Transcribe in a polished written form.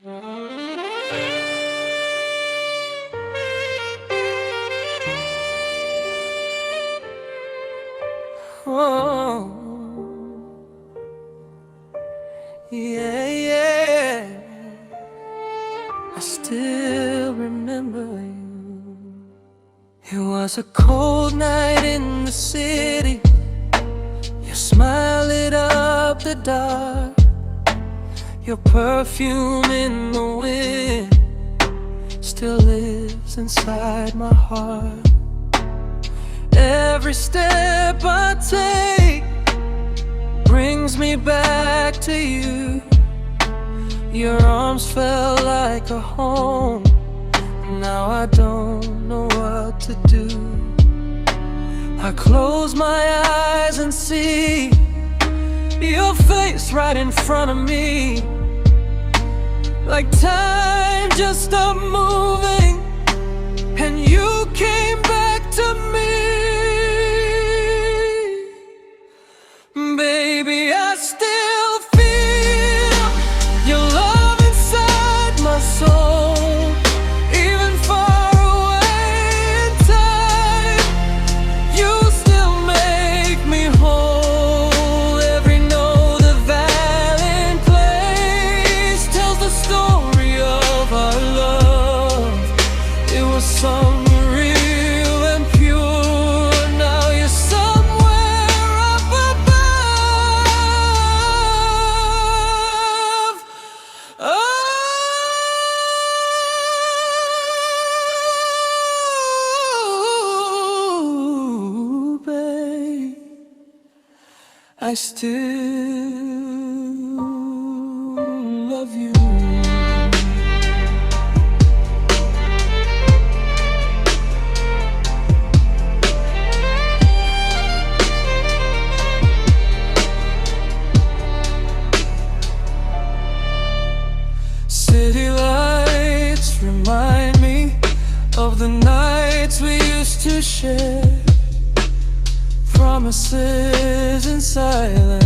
Oh, yeah, yeah. I still remember you. It was a cold night in the city. Your smile lit up the dark. Your perfume in the wind still lives inside my heart. Every step I take brings me back to you. Your arms felt like a home. Now I don't know what to do. I close my eyes and see your face right in front of me. Like time just stopped moving, and you came back to me. Baby, I still feel your love inside my soul. Even far away in time, you still make me whole. Every note the violin plays tells the story of our love. It was some real and pure. Now you're somewhere up above. Oh, babe, I still love you. City lights remind me of the nights we used to share. Promises in silence